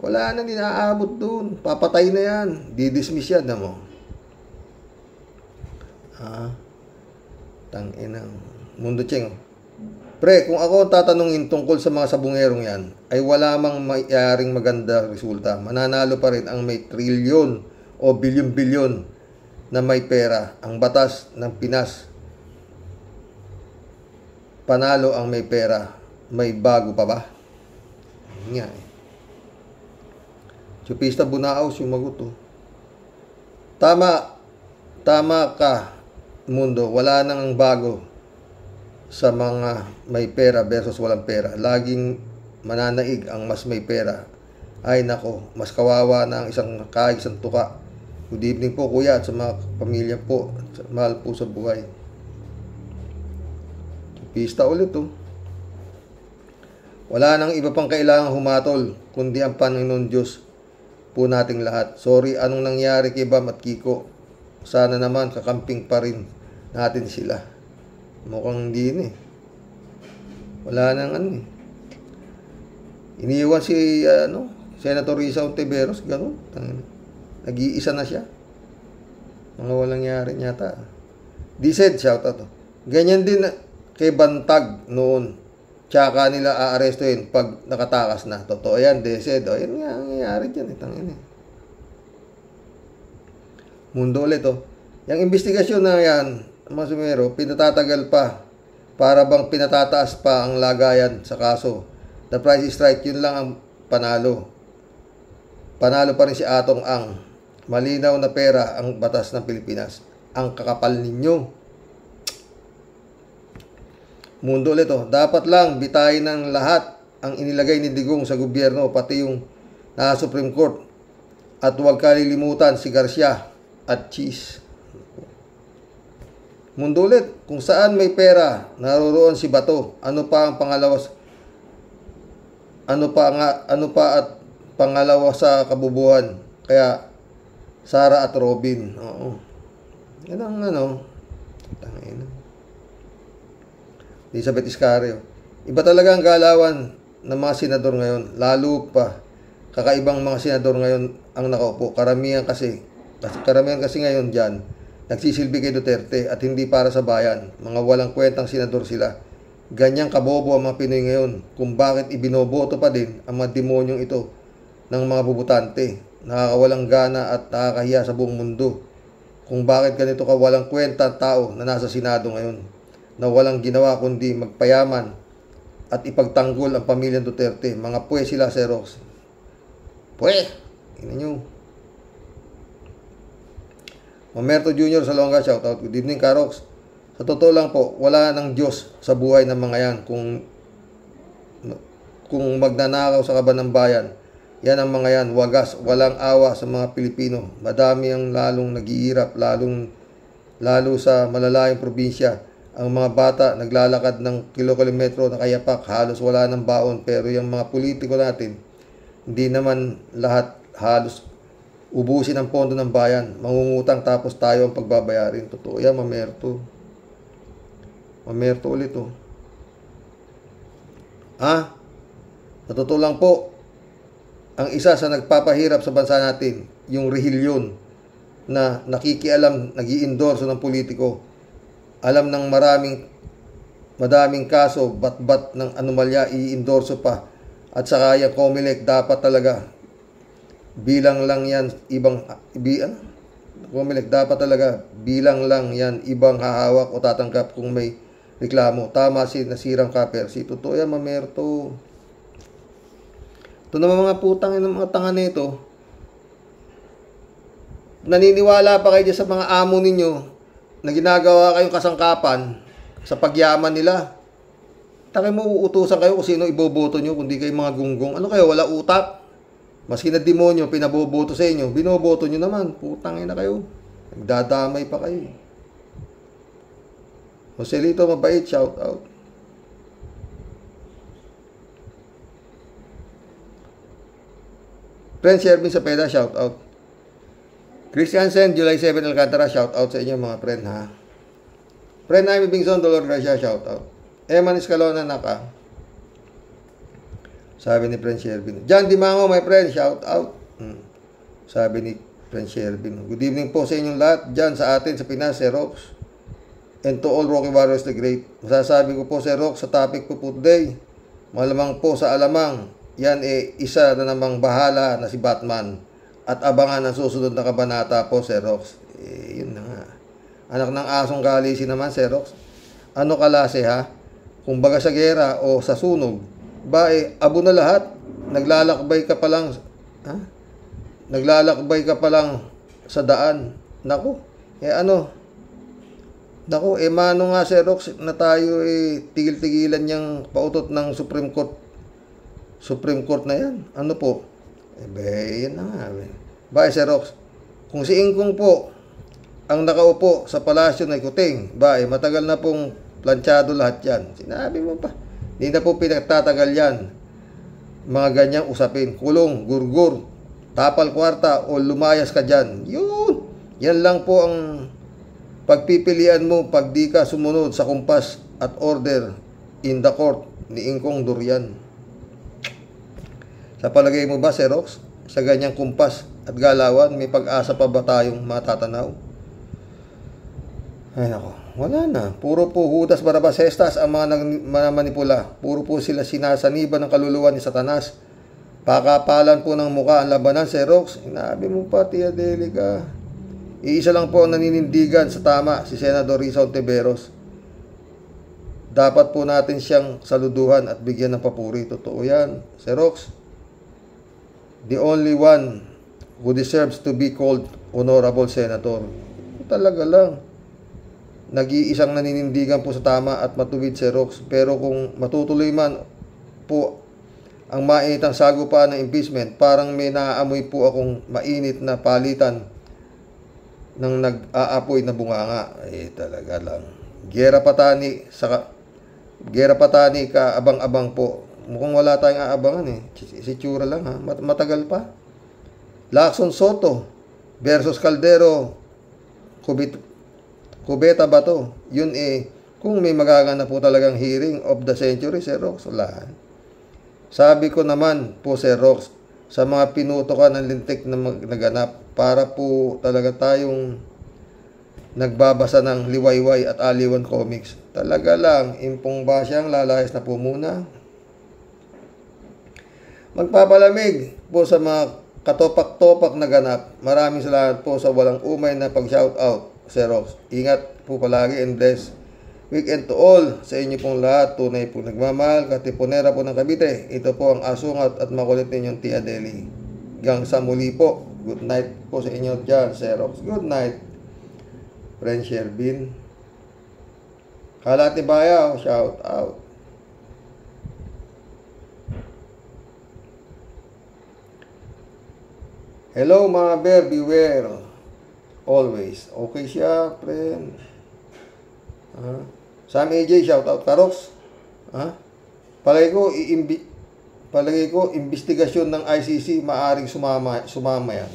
Wala na, hindi naaabot doon. Papatay na yan. Didismiss yan, na mo. Tanginang mundo cheng. Pre, kung ako tatanungin tungkol sa mga sabungerong yan, ay wala mang mayaring maganda resulta. Mananalo pa rin ang may trilyon o bilyon-bilyon na may pera. Ang batas ng Pinas, panalo ang may pera. May bago pa ba? Nga eh. Chupista Bunao, sumagot to. Tama ka, mundo. Wala nang bago sa mga may pera versus walang pera. Laging mananaig ang mas may pera. Ay nako, mas kawawa na ang isang tuka. Good evening po kuya at sa mga pamilya po. Mahal po sa buhay. Pista ulit to. Wala nang iba pang kailangang humatol kundi ang Panginoon Diyos po nating lahat. Sorry anong nangyari kay Bam at Kiko. Sana naman kakamping pa rin natin sila. Mukhang hindi eh. Wala nang ano eh. Iniiwan si Senator Risa Ontiveros, gano'n. Nag-iisa na siya. Mga walang yari yata. Dised, shoutout to. Ganyan din kay Bantag noon. Tsaka nila aarestuhin pag nakatakas na. Totoo yan, Dised. O, yan nga, ang nangyayari dyan. Tangin eh. Mundo ulit Yung investigasyon na yan, mga sumero, pinatatagal pa para bang pinatataas pa ang lagayan sa kaso. The price is right, yun lang ang panalo. Panalo pa rin si Atong Ang. Malinaw na pera ang batas ng Pilipinas. Ang kakapal ninyo. Mundo ulit dapat lang bitayin ng lahat ang inilagay ni Digong sa gobyerno, pati yung nasa Supreme Court. At huwag kalilimutan si Garcia at Cheese. Mundo ulit, kung saan may pera, naroroon si Bato. Ano pa at pangalawa sa kabubuhan? Kaya Sara at Robin. Oo. Yan ang tangina. Elizabeth Iscario. Iba talaga ang galawan ng mga senador ngayon, lalo pa kakaibang mga senador ngayon ang nakaupo. Karamihan kasi ngayon diyan nagsisilbi kay Duterte at hindi para sa bayan. Mga walang kwentang senador sila. Ganyang kabobo ang mga Pinoy ngayon kung bakit ibinoboto pa din ang mga demonyong ito ng mga bubutante. Nakakawalang gana at nakakahiya sa buong mundo. Kung bakit ganito kawalang kwenta tao na nasa Senado ngayon na walang ginawa kundi magpayaman at ipagtanggol ang pamilya Duterte. Mga pwe sila, Xerox. Pwe! Ina nyo. Mamerto Jr. Salonga, shoutout. Good evening, Karox. Sa totoo lang po, wala nang Diyos sa buhay ng mga yan kung magnanakaw sa kaban ng bayan. Yan ang mga yan, wagas, walang awa sa mga Pilipino. Madami ang lalong naghihirap, lalo sa malalayong probinsya. Ang mga bata naglalakad ng kilometro na kayapak, halos wala ng baon. Pero yung mga politiko natin, hindi naman lahat halos ubusin ang pondo ng bayan. Mangungutang tapos tayo ang pagbabayarin. Totoo yan, Mamerto. Mamerto ulit Sa totoo lang po, ang isa sa nagpapahirap sa bansa natin, yung rehilyon na nakikialam, nag-i-endorso ng politiko. Alam ng madaming kaso, bat-bat ng anomalya, i-endorso pa. At saka yung COMELEC dapat talaga bilang lang yan COMELEC dapat talaga bilang lang yan ibang hahawak o tatanggap kung may reklamo. Tama si nasirang kaper. Si totoo yan, Mamerto. Ito naman mga putang ng mga tanga nito. Naniniwala pa kayo sa mga amo ninyo na ginagawa kayong kasangkapan sa pagyaman nila. Takay mo uutusan kayo kung sino iboboto nyo, kundi kayo mga gunggong. Ano kayo, wala utak? Maski na demonyo, pinaboboto sa inyo, binoboto nyo naman. Putang ina kayo. Nagdadamay pa kayo. Joselito, mabait, shout out. Friend Shervin Sapeda, shout out. Christiansen, July 7, Alcantara, shout out sa inyo mga friend ha. Friend Jaime Bingson, Dolor Gracia, shout out. Eman Escalona, Naka. Sabi ni Friend Shervin. John Dimango, my friend, shout out. Sabi ni Friend Shervin. Good evening po sa inyong lahat dyan sa atin sa Pinas, Sir Rox. And to all Rocky Warriors the Great. Masasabi ko po, Sir Rox, sa topic po today, malamang po sa alamang, yan isa na namang bahala na si Batman. At abangan ang susunod na kabanata po, Sir Rox. Yun na nga. Anak ng asong galisi naman, Sir Rox. Ano kalase ha? Kung baga sa gera o sa sunog, ba abo na lahat. Naglalakbay ka pa lang, ha? Naglalakbay ka pa lang sa daan. Naku, Naku, mano nga, Sir Rox, na tayo tigil-tigilan niyang pautot ng Supreme Court. Supreme Court na yan. Ano po? Yan na nga. Ba, Sir Rox, kung si Ingkong po ang nakaupo sa palasyo na Ikuting, matagal na pong planchado lahat yan. Sinabi mo pa. Hindi na po pinagtatagal yan. Mga ganyang usapin. Kulong, gurgur, tapal kwarta, o lumayas ka dyan. Yun. Yan lang po ang pagpipilian mo pag di ka sumunod sa kumpas at order in the court ni Ingkong Durian. Sa palagay mo ba, Sir Rox, sa ganyang kumpas at galawan, may pag-asa pa ba tayong matatanaw? Ay nako, wala na. Puro po Judas Barabas Hestas ang mga manipula. Puro po sila sinasaniban ng kaluluwa ni Satanas. Pakapalan po ng mukha ang labanan, Sir Rox. Inabi mo pa, Tia Delica. Iisa lang po ang naninindigan sa tama, si Senador Risa Ontiveros. Dapat po natin siyang saluduhan at bigyan ng papuri. Totoo yan, Sir Rox. The only one who deserves to be called Honorable Senator. Talaga lang. Nag-iisang naninindigan po sa tama at matuwid, Sir Rox. Pero kung matutuloy man po ang mainit ang sagupaan ng impeachment, parang may naaamoy po akong mainit na palitan ng nag-aapoy na bunganga. Talaga lang. Gera patani ka abang-abang po. Mukhang wala tayong aabangan Si tsura lang ha. Matagal pa. Lacson Soto versus Caldero Cubeta ba to? Yun kung may magaganap po talagang hearing of the century, Sir Rox, wala. Sabi ko naman po, Sir Rox, sa mga pinutokan ng lintik na naganap, para po talaga tayong nagbabasa ng liwayway at aliwan comics. Talaga lang, impong ba siyang lalayas na po muna? Magpapalamig po sa mga katopak-topak na ganap. Maraming salamat po sa walang umay na pag-shoutout, Sir Rox. Ingat po palagi and bless weekend to all sa inyo pong lahat. Tunay po nagmamahal, katipunera po ng Cavite. Ito po ang asungat at makulit ninyong Tia Deli. Hanggang sa muli po. Good night po sa inyo dyan, Sir Rox. Good night, Friend Shervin. Kalati Bayaw, shout out. Hello mga bear, beware. Always. Okay siya, friend. Sam AJ, shout out. Karox. Palagi ko, investigasyon ng ICC, maaring sumama yan.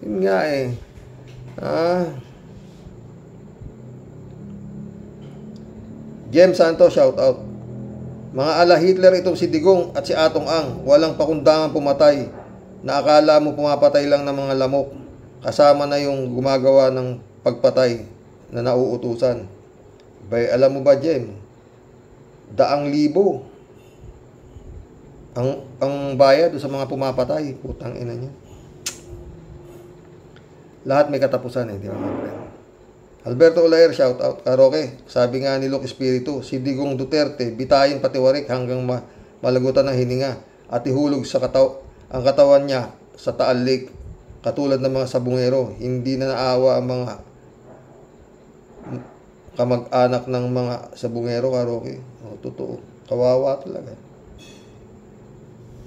Yun nga Jem Santos, shout out. Mga ala Hitler itong si Digong at si Atong Ang, walang pakundangan pumatay, na akala mo pumapatay lang ng mga lamok. Kasama na yung gumagawa ng pagpatay na nauutusan. Alam mo ba, Jem? 100,000 ang bayad sa mga pumapatay. Putang ina niya. Lahat may katapusan di ba, mga friend? Alberto Olaer, shout out. Karoke, sabi nga ni Luke Espiritu, si Digong Duterte, bitayin patiwarik hanggang malagutan ng hininga at ihulog sa ang katawan niya sa Taal Lake. Katulad ng mga sabungero, hindi na naawa ang mga kamag-anak ng mga sabungero, Karoke. Totoo. Kawawa talaga.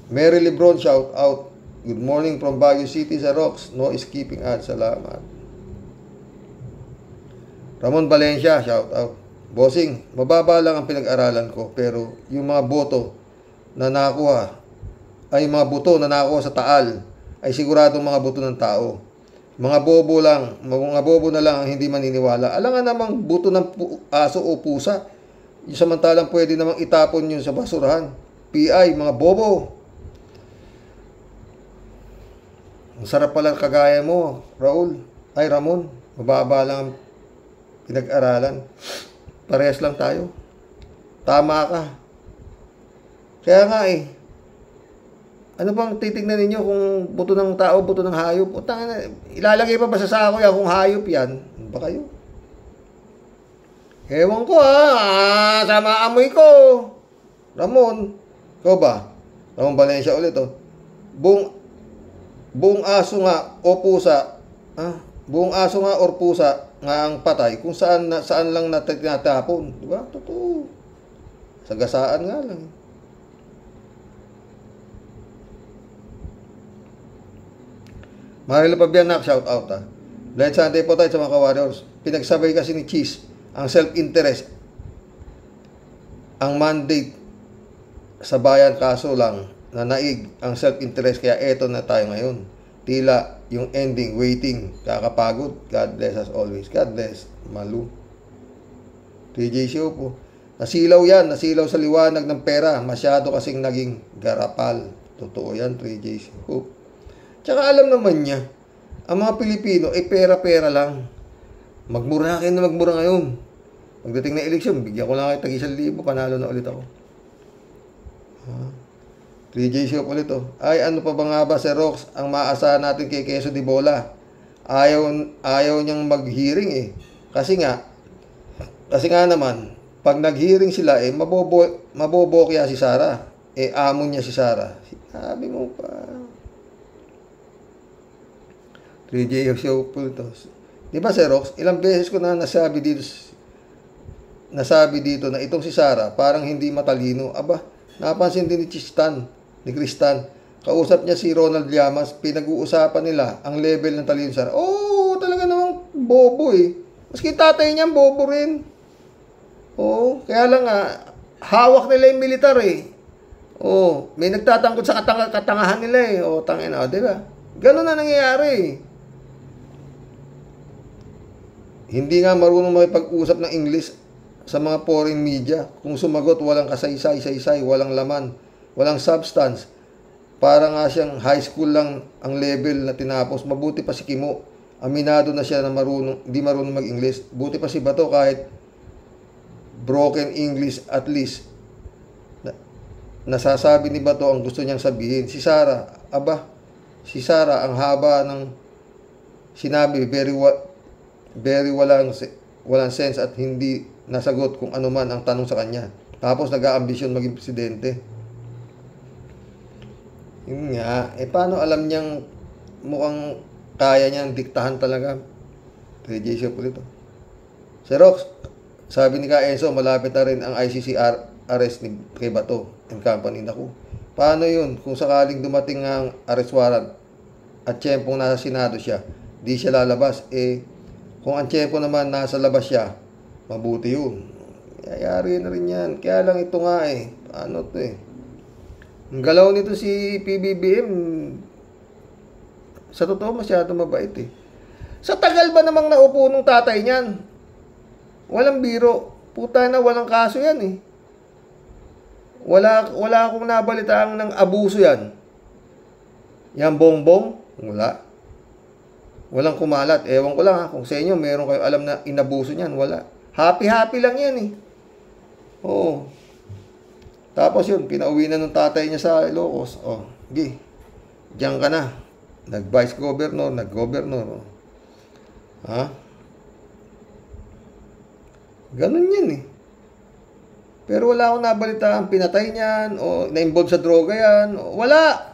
Mary Lebron, shout out. Good morning from Baguio City sa Rox. No skipping ads. Salamat. Ramon Valencia, shout out. Bossing, mababa lang ang pinag-aralan ko, pero yung mga boto na nakuha, ay mga buto na nakuha sa Taal, ay siguradong mga buto ng tao. Mga bobo na lang ang hindi maniniwala. Alam nga namang buto ng aso o pusa. Yung samantalang pwede namang itapon yun sa basurahan. PI, mga bobo. Ang sarap pala kagaya mo, Raul. Ay, Ramon. Mababa lang ang pinag-aralan. Parehas lang tayo. Tama ka. Kaya nga eh. Ano bang titignan ninyo kung buto ng tao, buto ng hayop? Ilalagay pa ba sa sako yan kung hayop yan? Ano ba kayo? Ewan ko sama amoy ko. Ramon. Ikaw ba? Ramon Valencia ulit Buong aso nga o pusa. Buong aso nga or pusa nga ang patay kung saan lang tinatapon. Diba? Totoo. Sagasaan nga lang. Marilo Pabianak, shout out Blessed Sunday po tayo sa mga ka-warriors. Pinagsabay kasi ni Cheese ang self-interest, ang mandate sa bayan, kaso lang nanaig ang self-interest, kaya eto na tayo ngayon. Tila yung ending, waiting, kakapagod. God bless as always. God bless. Malu. TJ Show po. Nasilaw yan, nasilaw sa liwanag ng pera. Masyado kasing naging garapal. Totoo yan, 3J Show. Tsaka alam naman niya, ang mga Pilipino, pera-pera lang. Magmura kayo na magmura ngayon. Pagdating na eleksyon, bigyan ko lang kayo tag-1,000, panalo na ulit ako. 3J Show ulit Ay, ano pa ba nga ba, Sir Rox, ang maasahan natin kay Quezon de Bola? Ayaw niyang mag-hearing Kasi nga naman, pag nag-hearing sila, mabobo kaya si Sara. Amo niya si Sara. Sabi mo pa. 3J Show po ito. Di ba, Sir Rox, ilang beses ko na nasabi dito na itong si Sara parang hindi matalino. Aba, napansin din ni Kristan. Kausap niya si Ronald Llamas, pinag-uusapan nila ang level ng talino Sara. Talaga namang bobo Maski tatay niya, bobo rin. Kaya lang hawak nila yung militar may nagtatangkot sa katangahan nila tangina, di ba? Ganun na nangyayari Hindi nga marunong makipag-usap ng English sa mga foreign media. Kung sumagot, walang kasaysay-saysay, walang laman, walang substance. Para nga siyang high school lang ang level na tinapos. Mabuti pa si Kimo. Aminado na siya na di marunong mag-English. Buti pa si Bato kahit broken English at least. Nasasabi ni Bato ang gusto niyang sabihin. Si Sara, ang haba ng sinabi, very walang sense at hindi nasagot kung ano man ang tanong sa kanya. Tapos nag-aambisyon maging presidente. Yun nga, paano alam niyang mukhang kaya niyang diktahan talaga? 3J Show po dito. Sir Rox, sabi ni Ka Enzo, malapit na rin ang ICC arrest ni kay Bato and company. Naku, paano yun? Kung sakaling dumating ang arrest warrant at tiyempong nasa Senado siya, di siya lalabas. Kung ang tiyempo naman nasa labas siya, mabuti yun. Yayari na rin yan. Kaya lang ito nga Ano to Ang galaw nito si PBBM, sa totoo masyado mabait Sa tagal ba namang naupo nung tatay niyan? Walang biro. Puta na, walang kaso yan Wala akong nabalitaan ng abuso yan. Yan bongbong? Wala. Walang kumalat. Ewan ko lang kung sa inyo meron kayo alam na inabuso niyan. Wala. Happy lang yan Oo. Tapos yun, pinauwi na ng tatay niya sa Ilocos. Diyan ka na. Nag-vice governor, nag-governor. Ganun yan Pero wala akong nabalitaan pinatay niyan o na-involve sa droga yan. Wala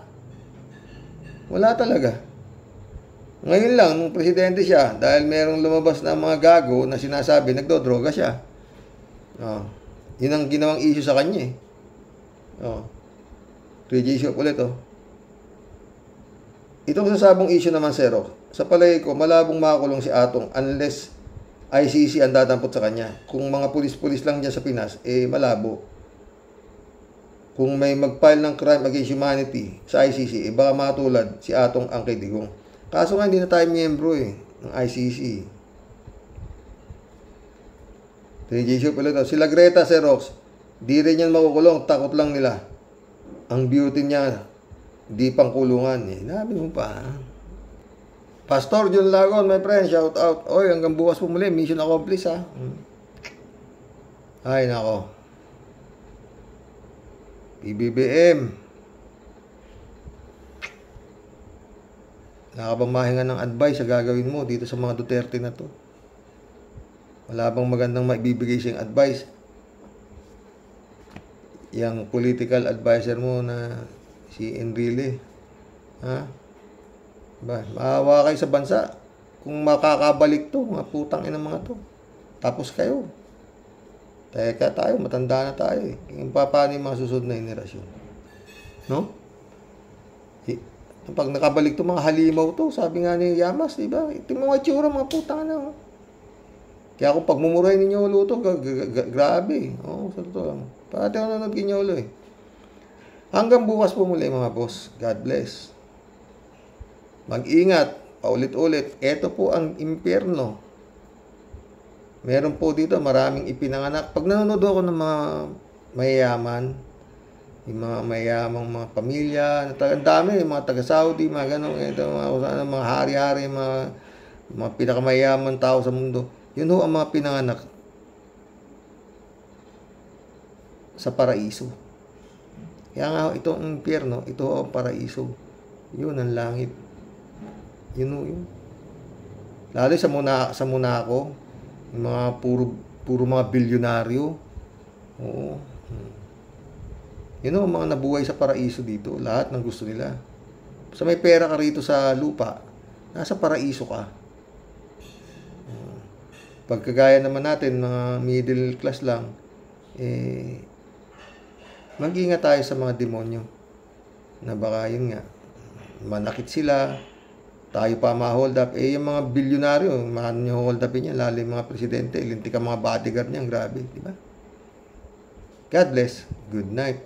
talaga. Ngayon lang, nung presidente siya, dahil merong lumabas na mga gago na sinasabi, nagdodroga siya. Yun ang ginawang issue sa kanya 3J Show ulit Itong sasabong issue naman, Sero, sa palagay ko, malabong makakulong si Atong unless ICC ang dadampot sa kanya. Kung mga pulis-pulis lang dyan sa Pinas, malabo. Kung may mag-file ng crime against humanity sa ICC, baka matulad si Atong Angkay Digong. Kaso nga, hindi na tayo miyembro ng ICC. 3J Show ulit Sila Greta, Xerox, di rin yan makukulong, takot lang nila. Ang beauty niya, di pang kulungan. Nabi mo pa. Pastor John Lagon, my friend, shout out. Oy, hanggang bukas po muli, mission accomplished ha. Ay, nako. PBBM. Nakabamahingan ng advice sa gagawin mo dito sa mga Duterte na to. Wala bang magandang maibibigay siyang advice? Yang political advisor mo na si Enrile. Ha? Ba, maawa kayo sa bansa. Kung makakabalik to, mga putang ina mga to. Tapos kayo. Teka tayo, matanda na tayo eh. Yung paano yung mga susunod na henerasyon. No? Pag nakabalik to mga halimaw to, sabi nga ni Yamas, diba? Ito yung mga itsura, mga putang na. Oh. Kaya kung pagmumuray ninyo ulo to, grabe. Oo, sa totoo lang. Pati ako nanonood kinyo ulo eh. Hanggang bukas po muli mga boss. God bless. Mag-ingat. Paulit-ulit. Ito po ang impyerno. Meron po dito maraming ipinanganak. Pag nanonood ako ng mga mayayaman, yung mga mayayamang mga pamilya, ang dami, yung mga taga-Saudi, mga ganun, ito, mga hari-hari, mga pinakamayaman tao sa mundo. Yun ho ang mga pinanganak sa paraiso. Kaya nga ito ang impyerno, ito ang paraiso. Yun ang langit. Yun ho yun. Lalo sa Monaco, yung mga puro mga bilyonaryo. Oo. Yun ang mga nabuhay sa paraiso dito. Lahat ng gusto nila. Sa may pera ka rito sa lupa, nasa paraiso ka. Pagkagaya naman natin, mga middle class lang, mag-ingat tayo sa mga demonyo. Na baka yun nga, manakit sila, tayo pa ma-hold up. Yung mga bilyonaryo, mahal nyo hold upin yan, lalo yung mga presidente, lintik ang mga bodyguard niyan, grabe, di ba? God bless. Good night.